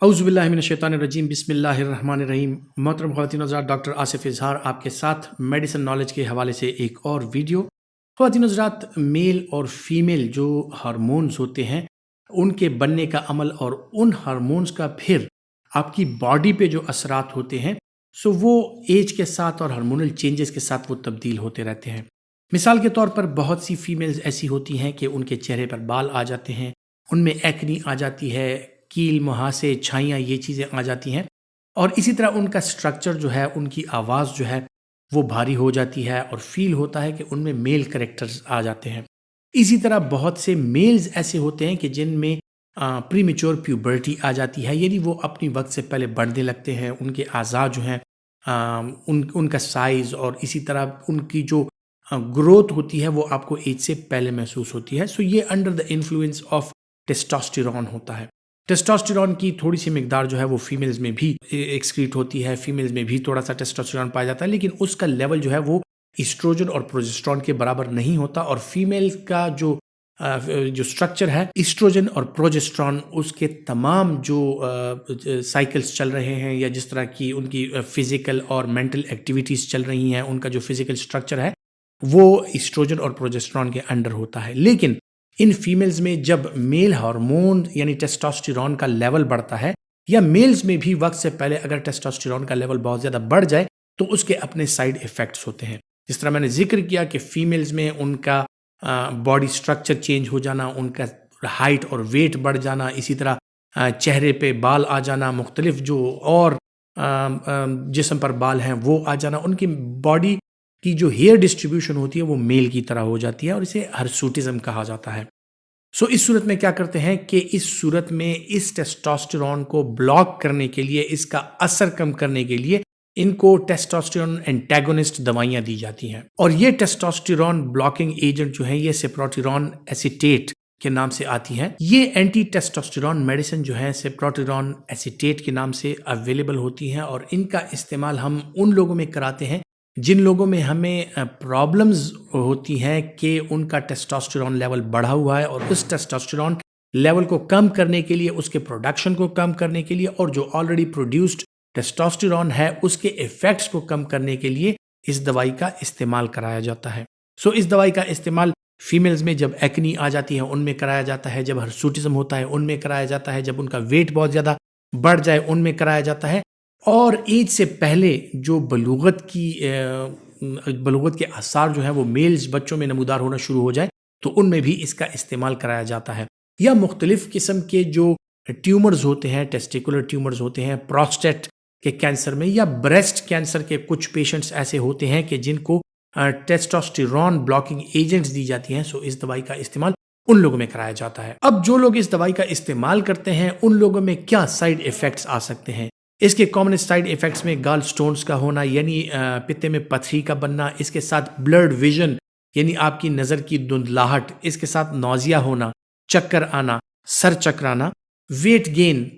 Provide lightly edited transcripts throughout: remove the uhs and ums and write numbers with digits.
औज़ुबिल्लाहिमिनश्शैतानिर्रजीम बिस्मिल्लाहिर्रहमानिर्रहीम। मोहतरम ख़वातीन हज़रात, डॉक्टर आसिफ़ इज़हार आपके साथ मेडिसिन नॉलेज के हवाले से एक और वीडियो। ख़वातीन हज़रात, मेल और फीमेल जो हार्मोन्स होते हैं उनके बनने का अमल और उन हार्मोन्स का फिर आपकी बॉडी पे जो असरात होते हैं, सो वो एज के साथ और हार्मोनल चेंजेस के साथ वो तब्दील होते रहते हैं। मिसाल के तौर पर बहुत सी फीमेल्स ऐसी होती हैं कि उनके चेहरे पर बाल आ जाते हैं, उनमें एक्नी आ जाती है, कील मुहासे छाइयाँ ये चीज़ें आ जाती हैं, और इसी तरह उनका स्ट्रक्चर जो है, उनकी आवाज़ जो है वो भारी हो जाती है और फील होता है कि उनमें मेल कैरेक्टर्स आ जाते हैं। इसी तरह बहुत से मेल्स ऐसे होते हैं कि जिनमें प्रीमेच्योर प्यूबर्टी आ जाती है, यानी वो अपनी वक्त से पहले बढ़ने लगते हैं। उनके आज़ा जो हैं, उनका साइज़ और इसी तरह उनकी जो ग्रोथ होती है वो आपको एज से पहले महसूस होती है। सो ये under the influence of testosterone होता है। टेस्टोस्टेरोन की थोड़ी सी मिकदार जो है वो फीमेल्स में भी एक्सक्रीट होती है, फीमेल्स में भी थोड़ा सा टेस्टोस्टेरोन पाया जाता है, लेकिन उसका लेवल जो है वो इस्ट्रोजन और प्रोजेस्टेरोन के बराबर नहीं होता। और फीमेल का जो स्ट्रक्चर है, इस्ट्रोजन और प्रोजेस्टेरोन, उसके तमाम जो साइकिल्स चल रहे हैं या जिस तरह की उनकी फिजिकल और मेंटल एक्टिविटीज़ चल रही हैं, उनका जो फिजिकल स्ट्रक्चर है वो इस्ट्रोजन और प्रोजेस्टेरोन के अंडर होता है। लेकिन इन फीमेल्स में जब मेल हार्मोन यानी टेस्टोस्टेरोन का लेवल बढ़ता है, या मेल्स में भी वक्त से पहले अगर टेस्टोस्टेरोन का लेवल बहुत ज़्यादा बढ़ जाए तो उसके अपने साइड इफ़ेक्ट्स होते हैं। जिस तरह मैंने जिक्र किया कि फीमेल्स में उनका बॉडी स्ट्रक्चर चेंज हो जाना, उनका हाइट और वेट बढ़ जाना, इसी तरह चेहरे पे बाल आ जाना, मुख्तलिफ जो और जिस्म पर बाल हैं वो आ जाना, उनकी बॉडी की जो हेयर डिस्ट्रीब्यूशन होती है वो मेल की तरह हो जाती है और इसे हर्सूटिज्म कहा जाता है। सो इस सूरत में क्या करते हैं कि इस सूरत में इस टेस्टोस्टेरोन को ब्लॉक करने के लिए, इसका असर कम करने के लिए इनको टेस्टोस्टेरोन एंटागोनिस्ट दवाइयां दी जाती हैं। और ये टेस्टोस्टेरोन ब्लॉकिंग एजेंट जो है ये सेप्रोटेरोन एसीटेट के नाम से आती हैं। ये एंटी टेस्टोस्टेरोन मेडिसिन जो है सेप्रोटेरोन एसीटेट के नाम से अवेलेबल होती हैं, और इनका इस्तेमाल हम उन लोगों में कराते हैं जिन लोगों में हमें प्रॉब्लम्स होती हैं कि उनका टेस्टोस्टेरोन लेवल बढ़ा हुआ है, और उस टेस्टोस्टेरोन लेवल को कम करने के लिए, उसके प्रोडक्शन को कम करने के लिए, और जो ऑलरेडी प्रोड्यूस्ड टेस्टोस्टेरोन है उसके इफ़ेक्ट्स को कम करने के लिए इस दवाई का इस्तेमाल कराया जाता है। सो इस दवाई का इस्तेमाल फीमेल्स में जब एक्नी आ जाती है उनमें कराया जाता है, जब हर्सूटिज्म होता है उनमें कराया जाता है, जब उनका वेट बहुत ज़्यादा बढ़ जाए उनमें कराया जाता है, और एज से पहले जो बलूगत के आसार जो है वो मेल्स बच्चों में नमूदार होना शुरू हो जाए तो उनमें भी इसका इस्तेमाल कराया जाता है। या मुख्तलिफ किस्म के जो ट्यूमर्स होते हैं, टेस्टिकुलर ट्यूमर्स होते हैं, प्रोस्टेट के कैंसर में या ब्रेस्ट कैंसर के कुछ पेशेंट्स ऐसे होते हैं कि जिनको टेस्टोस्टेरोन ब्लॉकिंग एजेंट्स दी जाती हैं। सो इस दवाई का इस्तेमाल उन लोगों में कराया जाता है। अब जो लोग इस दवाई का इस्तेमाल करते हैं उन लोगों में क्या साइड इफ़ेक्ट्स आ सकते हैं? इसके कॉमन साइड इफ़ेक्ट्स में गाल स्टोन्स का होना, यानी पित्ते में पथरी का बनना, इसके साथ ब्लर्ड विजन यानी आपकी नज़र की धुंधलाहट, इसके साथ नौजिया होना, चक्कर आना, सर चकराना, वेट गेन,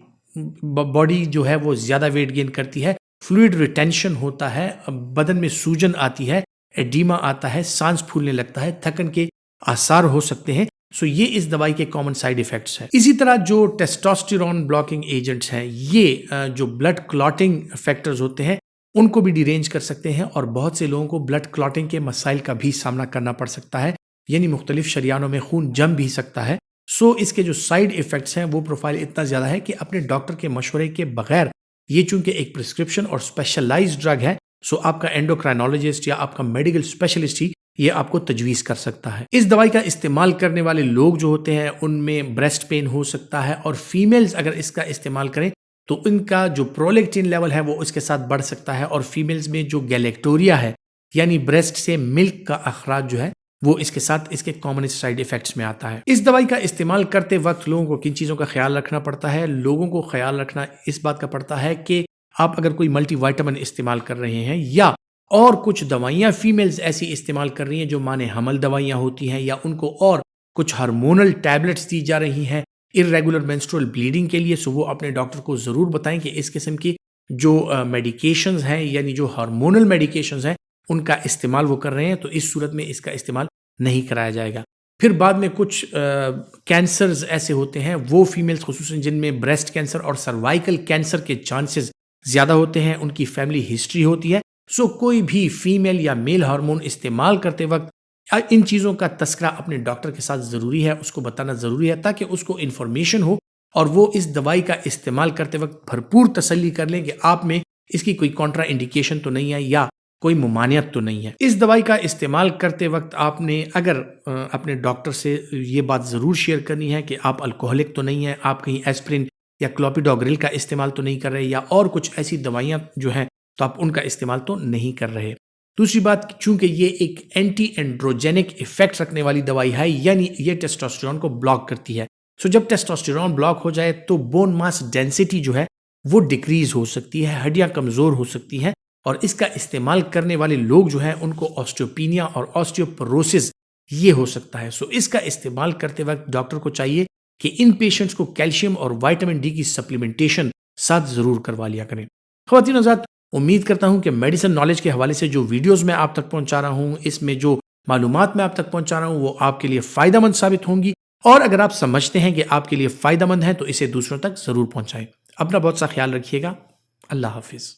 बॉडी जो है वो ज़्यादा वेट गेन करती है, फ्लूइड रिटेंशन होता है, बदन में सूजन आती है, एडीमा आता है, सांस फूलने लगता है, थकन के आसार हो सकते हैं। सो ये इस दवाई के कॉमन साइड इफ़ेक्ट्स हैं। इसी तरह जो टेस्टोस्टेरोन ब्लॉकिंग एजेंट्स हैं, ये जो ब्लड क्लॉटिंग फैक्टर्स होते हैं उनको भी डिरेंज कर सकते हैं, और बहुत से लोगों को ब्लड क्लॉटिंग के मसाइल का भी सामना करना पड़ सकता है, यानी मुख्तलिफ शरियानों में खून जम भी सकता है। सो इसके जो साइड इफ़ेक्ट्स हैं वो प्रोफाइल इतना ज़्यादा है कि अपने डॉक्टर के मशवरे के बगैर, ये चूंकि एक प्रिस्क्रिप्शन और स्पेशलाइज्ड ड्रग है, सो आपका एंडोक्राइनोलॉजिस्ट या आपका मेडिकल स्पेशलिस्ट ही ये आपको तजवीज़ कर सकता है। इस दवाई का इस्तेमाल करने वाले लोग जो होते हैं उनमें ब्रेस्ट पेन हो सकता है, और फीमेल्स अगर इसका इस्तेमाल करें तो इनका जो प्रोलैक्टिन लेवल है वो इसके साथ बढ़ सकता है, और फीमेल्स में जो गैलेक्टोरिया है यानी ब्रेस्ट से मिल्क का अखराज जो है वो इसके साथ इसके कॉमन साइड इफेक्ट्स में आता है। इस दवाई का इस्तेमाल करते वक्त लोगों को किन चीज़ों का ख्याल रखना पड़ता है? लोगों को ख्याल रखना इस बात का पड़ता है कि आप अगर कोई मल्टीविटामिन इस्तेमाल कर रहे हैं या और कुछ दवाइयाँ फीमेल्स ऐसी इस्तेमाल कर रही हैं जो माने हमल दवाइयाँ होती हैं, या उनको और कुछ हार्मोनल टैबलेट्स दी जा रही हैं इर्रेगुलर मेंस्ट्रुअल ब्लीडिंग के लिए, सो वो अपने डॉक्टर को ज़रूर बताएं कि इस किस्म की जो मेडिकेशंस हैं यानी जो हार्मोनल मेडिकेशंस हैं उनका इस्तेमाल वो कर रहे हैं, तो इस सूरत में इसका इस्तेमाल नहीं कराया जाएगा। फिर बाद में कुछ कैंसर्स ऐसे होते हैं, वो फीमेल्स खुसूसन जिनमें ब्रेस्ट कैंसर और सर्वाइकल कैंसर के चांसेस ज़्यादा होते हैं, उनकी फैमिली हिस्ट्री होती है। सो कोई भी फीमेल या मेल हार्मोन इस्तेमाल करते वक्त इन चीज़ों का तस्करा अपने डॉक्टर के साथ ज़रूरी है, उसको बताना ज़रूरी है, ताकि उसको इन्फॉर्मेशन हो और वो इस दवाई का इस्तेमाल करते वक्त भरपूर तसल्ली कर लें कि आप में इसकी कोई कॉन्ट्रा इंडिकेशन तो नहीं है या कोई मुमानियत तो नहीं है। इस दवाई का इस्तेमाल करते वक्त आपने अगर अपने डॉक्टर से ये बात ज़रूर शेयर करनी है कि आप अल्कोहलिक तो नहीं है, आप कहीं एस्प्रिन या क्लोपिडोग्रिल का इस्तेमाल तो नहीं कर रहे, या और कुछ ऐसी दवाइयाँ जो हैं तो आप उनका इस्तेमाल तो नहीं कर रहे। दूसरी बात, चूंकि ये एक एंटी एंड्रोजेनिक इफेक्ट रखने वाली दवाई है, यानी ये टेस्टोस्टेरोन को ब्लॉक करती है। सो जब टेस्टोस्टेरोन ब्लॉक हो जाए तो बोन मास डेंसिटी जो है वो डिक्रीज हो सकती है, हड्डियां कमज़ोर हो सकती हैं, और इसका इस्तेमाल करने वाले लोग जो हैं उनको ऑस्टियोपीनिया और ऑस्टियोपोरोसिस ये हो सकता है। सो इसका इस्तेमाल करते वक्त डॉक्टर को चाहिए कि इन पेशेंट्स को कैल्शियम और विटामिन डी की सप्लीमेंटेशन साथ ज़रूर करवा लिया करें। ख़वातीन हज़रात, उम्मीद करता हूं कि मेडिसिन नॉलेज के हवाले से जो वीडियोस मैं आप तक पहुंचा रहा हूं, इसमें जो मालूमात मैं आप तक पहुंचा रहा हूं वो आपके लिए फ़ायदेमंद साबित होंगी, और अगर आप समझते हैं कि आपके लिए फ़ायदेमंद है तो इसे दूसरों तक ज़रूर पहुंचाएं। अपना बहुत सा ख्याल रखिएगा। अल्लाह हाफिज़।